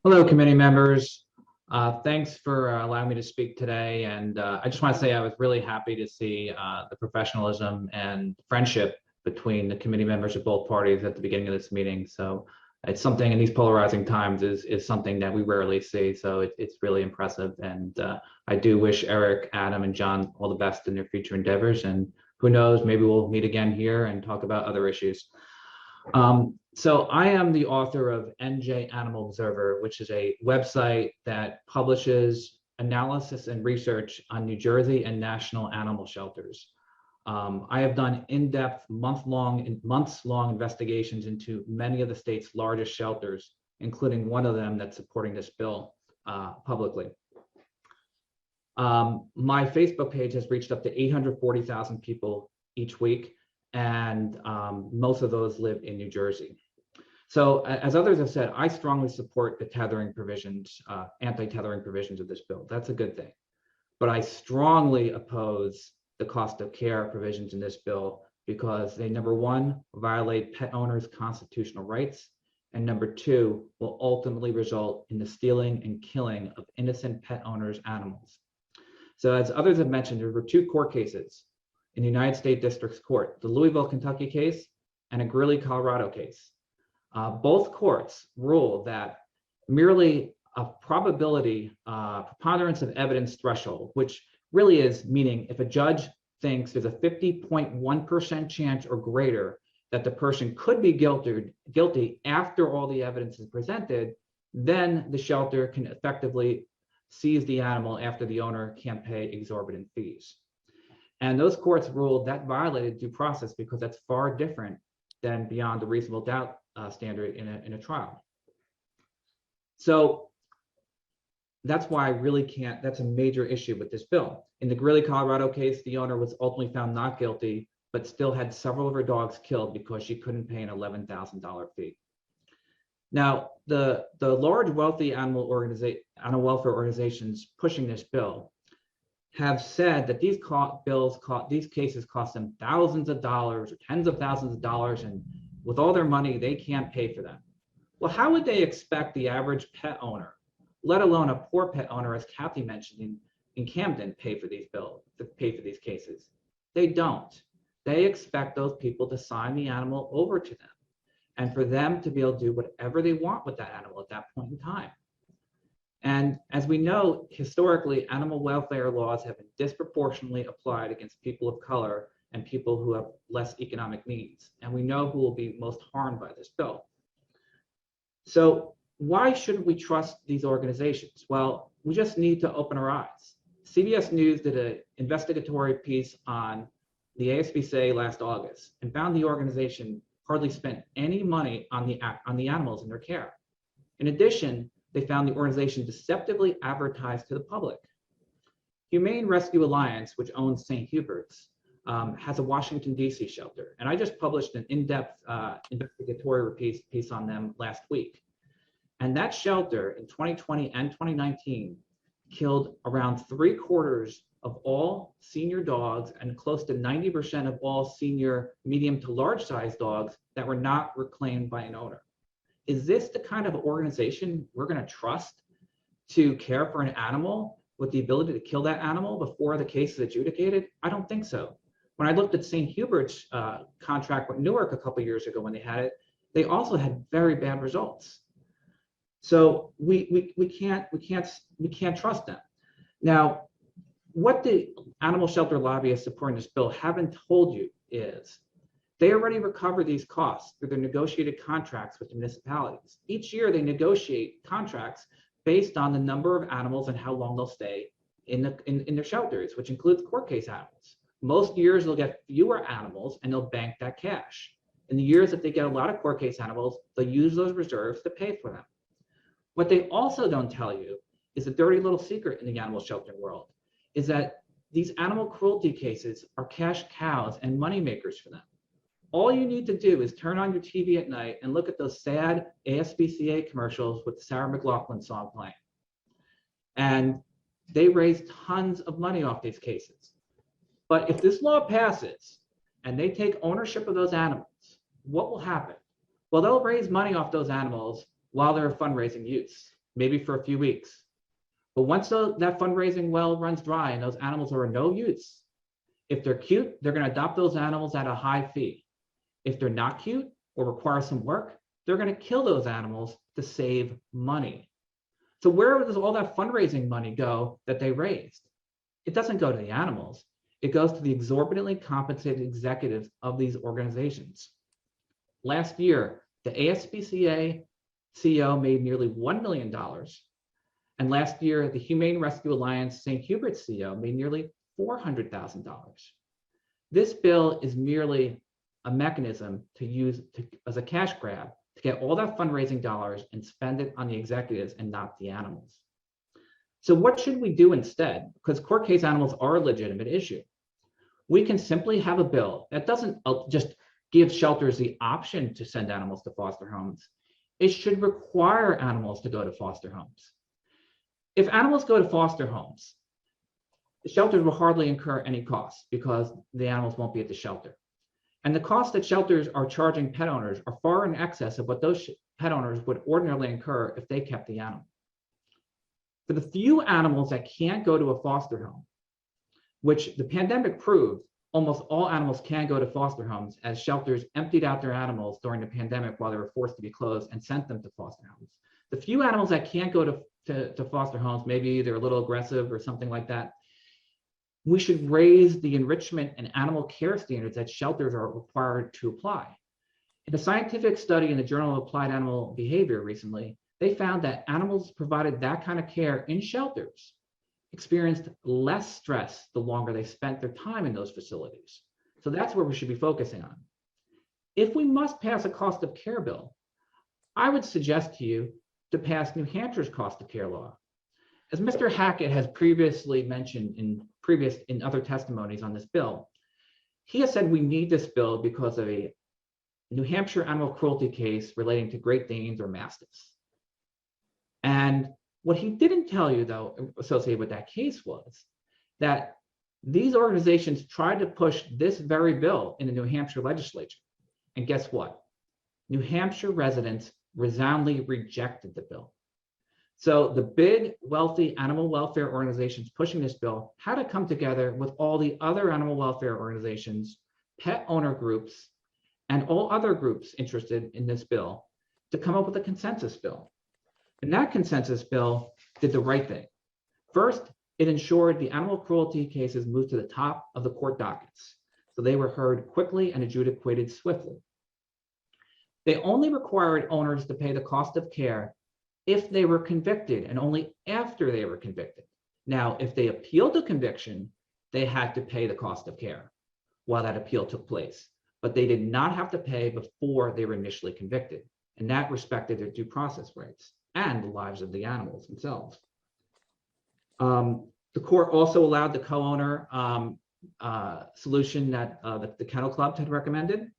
Hello, committee members. Thanks for allowing me to speak today. And I just want to say I was really happy to see the professionalism and friendship between the committee members of both parties at the beginning of this meeting. So it's something in these polarizing times is something that we rarely see. So it's really impressive. And I do wish Eric, Adam, and John all the best in their future endeavors. And who knows, maybe we'll meet again here and talk about other issues. So I am the author of NJ Animal Observer, which is a website that publishes analysis and research on New Jersey and national animal shelters. I have done in-depth months-long investigations into many of the state's largest shelters, including one of them that's supporting this bill publicly. My Facebook page has reached up to 840,000 people each week, and most of those live in New Jersey. So as others have said, I strongly support the tethering provisions, anti-tethering provisions of this bill. That's a good thing. But I strongly oppose the cost of care provisions in this bill because they, number one, violate pet owners' constitutional rights, and number two, will ultimately result in the stealing and killing of innocent pet owners' animals. So as others have mentioned, there were two court cases in the United States District Court, the Louisville, Kentucky case and a Greeley, Colorado case. Both courts ruled that merely a probability, preponderance of evidence threshold, which really is meaning if a judge thinks there's a 50.1% chance or greater that the person could be guilty after all the evidence is presented, then the shelter can effectively seize the animal after the owner can't pay exorbitant fees. And those courts ruled that violated due process because that's far different than beyond the reasonable doubt standard in a trial. So that's why I really can't, that's a major issue with this bill. In the Greeley, Colorado case, the owner was ultimately found not guilty, but still had several of her dogs killed because she couldn't pay an $11,000 fee. Now, the large wealthy animal welfare organizations pushing this bill have said that these cases cost them thousands of dollars or tens of thousands of dollars, and with all their money, they can't pay for them. Well, how would they expect the average pet owner, let alone a poor pet owner, as Kathy mentioned in Camden, pay for these cases? They don't. They expect those people to sign the animal over to them and for them to be able to do whatever they want with that animal at that point in time. And as we know, historically, animal welfare laws have been disproportionately applied against people of color and people who have less economic means. And we know who will be most harmed by this bill. So why shouldn't we trust these organizations? Well, we just need to open our eyes. CBS News did an investigatory piece on the ASPCA last August and found the organization hardly spent any money on the animals in their care. In addition, they found the organization deceptively advertised to the public. Humane Rescue Alliance, which owns St. Hubert's, has a Washington, D.C. shelter. And I just published an in-depth investigatory piece on them last week. And that shelter in 2020 and 2019 killed around 3/4 of all senior dogs and close to 90% of all senior medium to large size dogs that were not reclaimed by an owner. Is this the kind of organization we're going to trust to care for an animal with the ability to kill that animal before the case is adjudicated? I don't think so. When I looked at St. Hubert's contract with Newark a couple of years ago when they had it, they also had very bad results. So we can't trust them. Now, what the animal shelter lobbyists supporting this bill haven't told you is they already recover these costs through their negotiated contracts with the municipalities. Each year they negotiate contracts based on the number of animals and how long they'll stay in their shelters, which includes court case animals. Most years they'll get fewer animals and they'll bank that cash. In the years that they get a lot of court case animals, they'll use those reserves to pay for them. What they also don't tell you is a dirty little secret in the animal sheltering world, is that these animal cruelty cases are cash cows and money makers for them. All you need to do is turn on your TV at night and look at those sad ASPCA commercials with the Sarah McLachlan song playing. And they raise tons of money off these cases. But if this law passes and they take ownership of those animals, what will happen? Well, they'll raise money off those animals while they're a fundraising use. maybe for a few weeks. But once that fundraising well runs dry and those animals are of no use, if they're cute, they're going to adopt those animals at a high fee. If they're not cute or require some work, they're going to kill those animals to save money. So where does all that fundraising money go that they raised? It doesn't go to the animals. It goes to the exorbitantly compensated executives of these organizations. Last year, the ASPCA CEO made nearly $1 million. And last year, the Humane Rescue Alliance St. Hubert's CEO made nearly $400,000. This bill is merely a mechanism to use as a cash grab to get all that fundraising dollars and spend it on the executives and not the animals. So what should we do instead? Because court case animals are a legitimate issue. We can simply have a bill that doesn't just give shelters the option to send animals to foster homes. It should require animals to go to foster homes. If animals go to foster homes, the shelters will hardly incur any costs because the animals won't be at the shelter. And the costs that shelters are charging pet owners are far in excess of what those pet owners would ordinarily incur if they kept the animal. For the few animals that can't go to a foster home, which the pandemic proved, almost all animals can go to foster homes as shelters emptied out their animals during the pandemic while they were forced to be closed and sent them to foster homes. The few animals that can't go to foster homes, maybe they're a little aggressive or something like that, we should raise the enrichment and animal care standards that shelters are required to apply. In a scientific study in the Journal of Applied Animal Behavior recently, they found that animals provided that kind of care in shelters experienced less stress the longer they spent their time in those facilities. So that's where we should be focusing on. If we must pass a cost of care bill, I would suggest to you to pass New Hampshire's cost of care law. As Mr. Hackett has previously mentioned in other testimonies on this bill, he has said we need this bill because of a New Hampshire animal cruelty case relating to Great Danes or Mastiffs. And what he didn't tell you, though, associated with that case was that these organizations tried to push this very bill in the New Hampshire legislature. And guess what? New Hampshire residents resoundingly rejected the bill. So the big, wealthy animal welfare organizations pushing this bill had to come together with all the other animal welfare organizations, pet owner groups, and all other groups interested in this bill to come up with a consensus bill. And that consensus bill did the right thing. First, it ensured the animal cruelty cases moved to the top of the court dockets, so they were heard quickly and adjudicated swiftly. They only required owners to pay the cost of care if they were convicted and only after they were convicted. Now, if they appealed the conviction, they had to pay the cost of care while that appeal took place, but they did not have to pay before they were initially convicted, and that respected their due process rights and the lives of the animals themselves. The court also allowed the co-owner solution that the Kennel Club had recommended.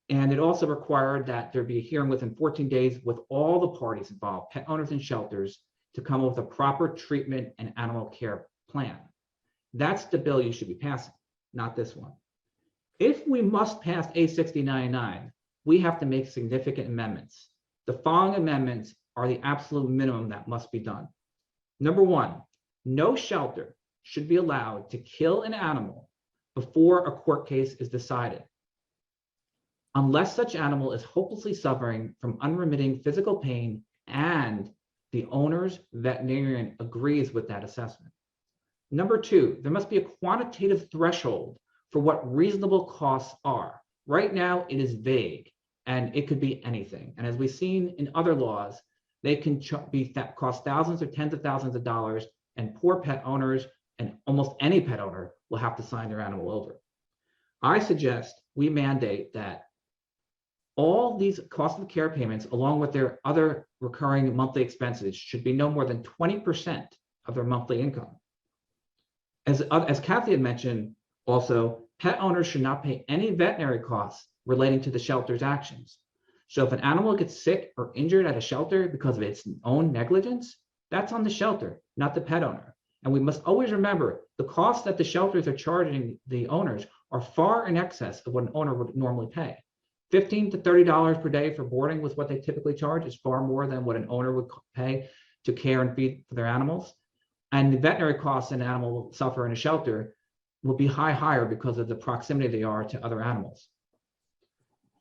And it also required that there be a hearing within 14 days with all the parties involved, pet owners and shelters, to come up with a proper treatment and animal care plan. That's the bill you should be passing, not this one. If we must pass A6099, we have to make significant amendments. The following amendments are the absolute minimum that must be done. Number one, no shelter should be allowed to kill an animal before a court case is decided, unless such animal is hopelessly suffering from unremitting physical pain and the owner's veterinarian agrees with that assessment. Number two, there must be a quantitative threshold for what reasonable costs are. Right now, it is vague, and it could be anything. And as we've seen in other laws, they can cost thousands or tens of thousands of dollars, and poor pet owners and almost any pet owner will have to sign their animal over. I suggest we mandate that all these cost of care payments, along with their other recurring monthly expenses, should be no more than 20% of their monthly income. As Kathy had mentioned, also, pet owners should not pay any veterinary costs relating to the shelter's actions. So if an animal gets sick or injured at a shelter because of its own negligence, that's on the shelter, not the pet owner. And we must always remember the costs that the shelters are charging the owners are far in excess of what an owner would normally pay. $15 to $30 per day for boarding was what they typically charge. Is far more than what an owner would pay to care and feed for their animals. And the veterinary costs an animal will suffer in a shelter will be higher because of the proximity they are to other animals.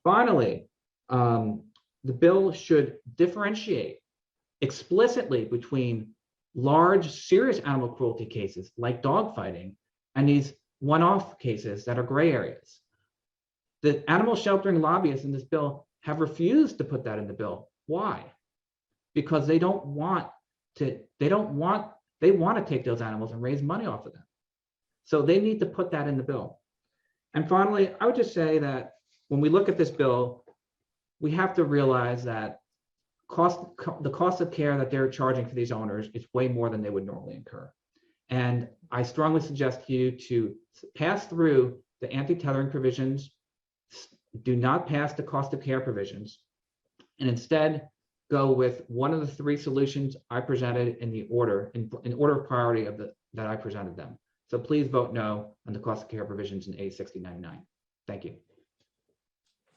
Finally, the bill should differentiate explicitly between large, serious animal cruelty cases like dog fighting and these one-off cases that are gray areas. The animal sheltering lobbyists in this bill have refused to put that in the bill. Why? Because they want to take those animals and raise money off of them. So they need to put that in the bill. And finally, I would just say that when we look at this bill, we have to realize that the cost of care that they're charging for these owners is way more than they would normally incur. And I strongly suggest to you to pass through the anti-tethering provisions, do not pass the cost of care provisions, and instead go with one of the three solutions I presented in the order, in order of priority that I presented them. So please vote no on the cost of care provisions in A6099. Thank you.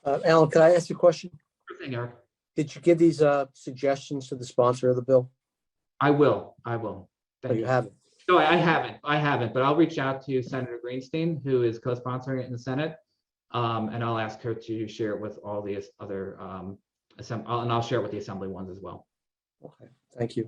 Alan, can I ask you a question? Sure thing, Eric. Did you give these suggestions to the sponsor of the bill? I will. Thank you. Haven't. No, I haven't, but I'll reach out to Senator Greenstein, who is co-sponsoring it in the Senate, and I'll ask her to share it with all the other, and I'll share it with the Assembly ones as well. Okay, thank you.